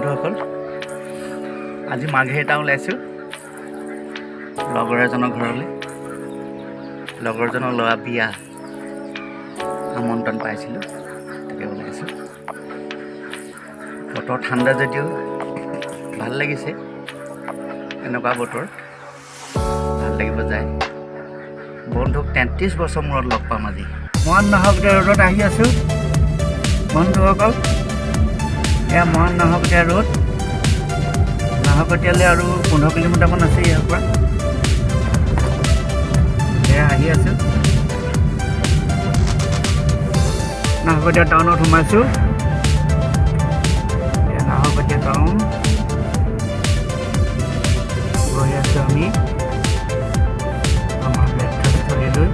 বন্ধুসকল, আজি মাৰ্ঘেৰিটা ওলাইছোঁ লগৰ এজনৰ ঘৰলৈ। লগৰজনৰ ল'ৰা বিয়া আমন্ত্ৰণ পাইছিলোঁ, তাকে ওলাইছোঁ। বতৰ ঠাণ্ডা যদিও ভাল লাগিছে, এনেকুৱা বতৰ ভাল লাগিব যায়। বন্ধুক 33 বছৰ মূৰত লগ পাম আজি। মহান নাহৰকটীয়া ৰোডত আহি আছোঁ বন্ধুসকল। এয়া মহান নাহৰকটীয়া ৰোড। নাহৰকটীয়ালৈ আৰু 15 কিলোমিটাৰমান আছে ইয়াৰ পৰা। এয়া আহি আছোঁ, নাহৰকটীয়া টাউনত সোমাইছোঁ। এয়া নাহৰকটীয়া টাউন গৈ আছোঁ আমি আমাৰ মেট্ৰ'স্থলীলৈ।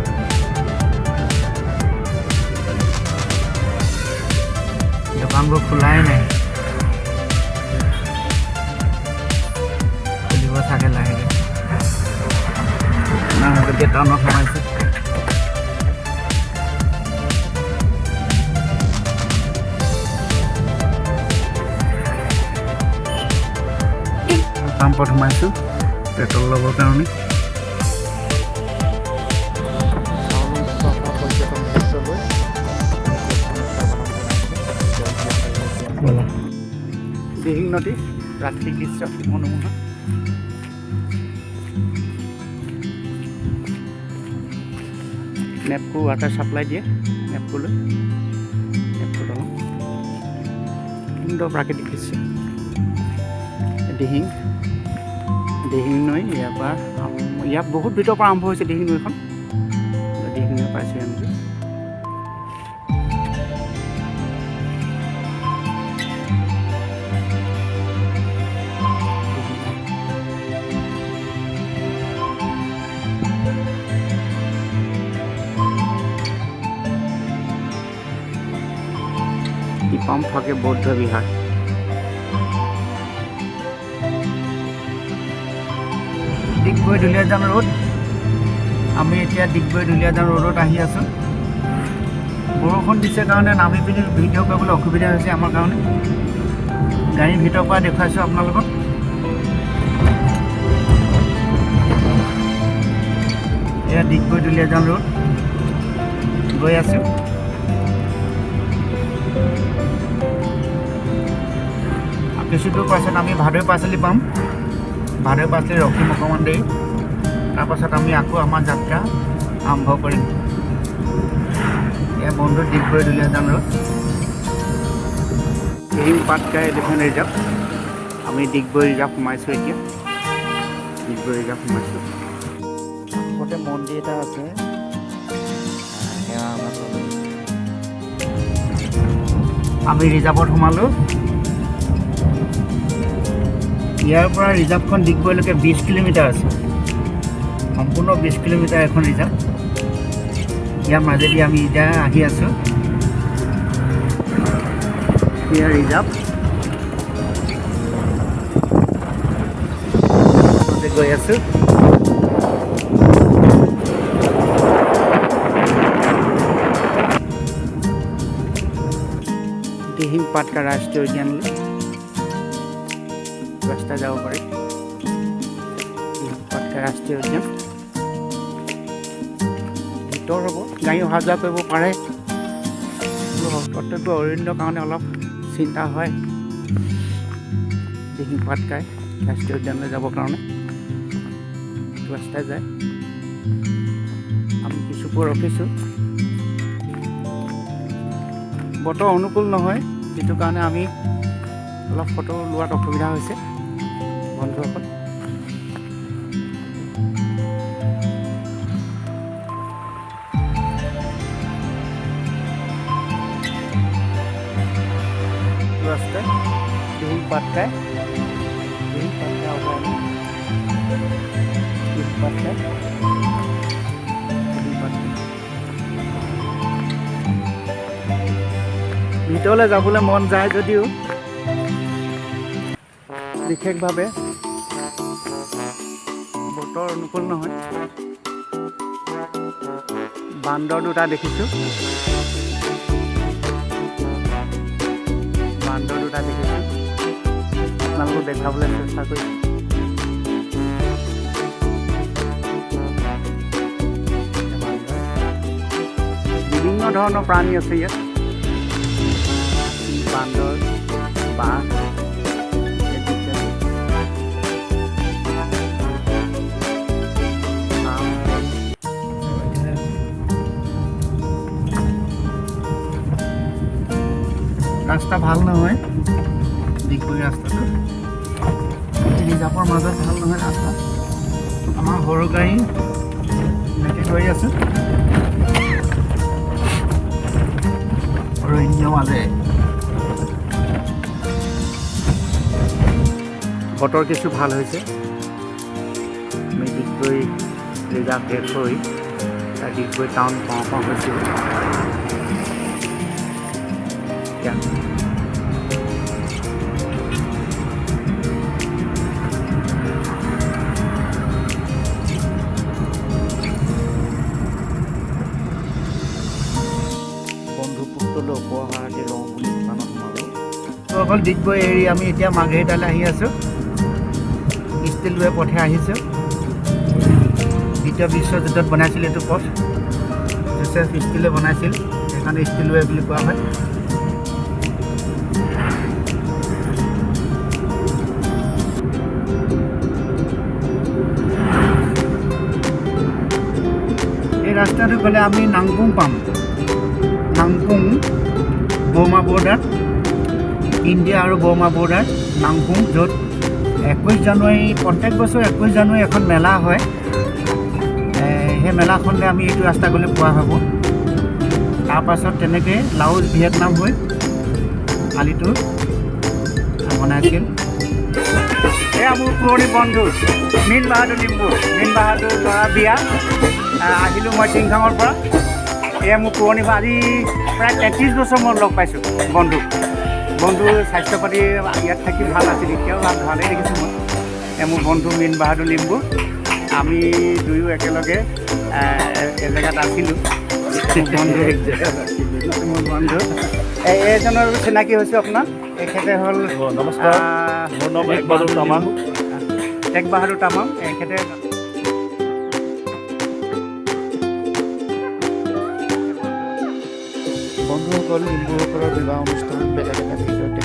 দোকানবোৰ খোলাই নাই, খুলিব চাগে লাহেকৈ। নাহৰকটীয়া টাউনত সোমাইছোঁ। পাম্পত সোমাইছোঁ পেট্ৰল ল'বৰ কাৰণে। দিহিং নদী প্ৰাকৃতিক দৃশ্য মনোমোহা। নেপকো ৱাটাৰ ছাপ্লাই দিয়ে নেপকোলৈ। নেপকো দলং, সুন্দৰ প্ৰাকৃতিক দৃশ্য। দিহিং নৈ, ইয়াৰ বহুত ভিতৰৰ পৰা আৰম্ভ হৈছে দিহিং নৈখন। দিহিং নৈ পাইছোঁ আমি। টিপাম ফাকে বৌদ্ধ বিহাৰ। ডিগবৈ দুলীয়াজান ৰোড। আমি এতিয়া ডিগবৈ দুলীয়াজান ৰোডত আহি আছোঁ। বৰষুণ দিছে কাৰণে নামি পিনি ভিডিঅ' কৰিবলৈ অসুবিধা হৈছে আমাৰ কাৰণে। গাড়ীৰ ভিতৰৰ পৰা দেখুৱাইছোঁ আপোনালোকক। এয়া ডিগবৈ দুলীয়াজান ৰোড গৈ আছোঁ। কিছু দূৰ পাছত আমি ভাদৈ পাচলি পাম। ভাদৈ পাচলি ৰখিম অকণমান দেৰি, তাৰপাছত আমি আকৌ আমাৰ যাত্ৰা আৰম্ভ কৰিম। এয়া বন্ধু Digboi Duliajan road. Dihing Patkai elephant reserve. আমি ডিগবৈ ৰিজাৰ্ভ সোমাইছোঁ এতিয়া। ডিগবৈ ৰিজাৰ্ভ সোমাইছোঁ। কাষতে মন্দিৰ এটা আছে। আমি ৰিজাৰ্ভত সোমালোঁ। ইয়াৰ পৰা ৰিজাৰ্ভখন ডিগবৈলৈকে 20 কিলোমিটাৰ আছে। সম্পূৰ্ণ 20 কিলোমিটাৰ এখন ৰিজাৰ্ভ। ইয়াৰ মাজেদি আমি এতিয়া আহি আছোঁ। ইয়াৰ ৰিজাৰ্ভ গৈ আছোঁ। দিহিং পাটকা ৰাষ্ট্ৰীয় উদ্যানলৈ ৰাস্তা যাব পাৰি। পাটকা ৰাষ্ট্ৰীয় উদ্যান ভিতৰ হ'ব, গাড়ী অহা যোৱা কৰিব পাৰে। প্ৰত্যেকটো অৰণ্যৰ কাৰণে অলপ চিন্তা হয় দিহিং পাটকাই ৰাষ্ট্ৰীয় উদ্যানলৈ যাবৰ কাৰণে। ৰাস্তাই যায়। আমি কিছুপৰ ৰখিছোঁ। বতৰ অনুকূল নহয়, যিটো কাৰণে আমি অলপ ফটো লোৱাত অসুবিধা হৈছে বন্ধুসকল। ৰাস্তাই দিহিং পাটকাই ভিতৰলৈ যাবলৈ মন যায় যদিও বিশেষভাৱে বতৰ অনুকূল নহয়। বান্দৰ দুটা দেখিছোঁ। বান্দৰ দুটা দেখিছোঁ। আপোনালোকক দেখাবলৈ চেষ্টা কৰিছোঁ। বিভিন্ন ধৰণৰ প্ৰাণী আছে ইয়াত, বান্দৰ, বাঘ, ৰাস্তা ভাল নহয়, ডিগবৈ ৰাস্তাটো ৰিজাৰ্ভৰ মাজত ভাল নহয় ৰাস্তা। আমাৰ সৰু গাড়ী এনেকৈ গৈ আছোঁ অৰণ্য মাজে। বতৰ কিছু ভাল হৈছে। আমি ডিগবৈ ৰিজাৰ্ভ শেষ হৈ ডিগবৈ টাউন পাওঁ হৈছোঁ। বন্ধুপুত্ৰলৈ উপহাৰ দি লওঁ বুলি দোকানত সোমালোঁ। অকল ডিগবৈ এৰি আমি এতিয়া মাৰ্ঘেৰিটালৈ আহি আছোঁ। ষ্টিলৱে পথে আহিছোঁ। দ্বিতীয় বিশ্বযুদ্ধত বনাইছিল এইটো পথ, জোচেফ ষ্টিলে বনাইছিল, সেইকাৰণে ষ্টিলৱে বুলি কোৱা হয়। এই ৰাস্তাটো গ'লে আমি নাংপুং পাম। নাংপুং বৰ্মা বৰ্ডাৰ, ইণ্ডিয়া আৰু বৰ্মা বৰ্ডাৰ নাংপুং, য'ত 21 জানুৱাৰী প্ৰত্যেক বছৰ 21 জানুৱাৰী এখন মেলা হয়। সেই মেলাখনলৈ আমি এইটো ৰাস্তা গ'লে পোৱা হ'ব। তাৰপাছত তেনেকৈ লাওচ ভিয়েটনাম হৈ আলিটো বনাইছিল। এয়া মোৰ পুৰণি বন্ধু মীন বাহাদুৰ লিম্বু, মীন বাহাদুৰ ল'ৰা বিয়া আহিলোঁ মই টিংখাঙৰ পৰা। এয়া মোৰ পুৰণি আজি প্ৰায় 33 বছৰ মই লগ পাইছোঁ বন্ধুৰ স্বাস্থ্য পাতি ইয়াত থাকি ভাল আছিল, এতিয়াও ভালেই দেখিছোঁ মই। এয়া মোৰ বন্ধু মীন বাহাদুৰ লিম্বু। আমি দুয়ো একেলগে এজেগাত আছিলোঁ। মোৰ বন্ধু এইজনৰ চিনাকি হৈছোঁ আপোনাৰ। এখেতে হ'ল নমস্কাৰ, মোৰ নাম টেক বাহাদুৰ তামাং। টেক বাহাদুৰ তামাং। এখেতে বন্ধুসকল, লিম্বুসকলৰ বিবাহ অনুষ্ঠান বেলেগ এটা ভিতৰতে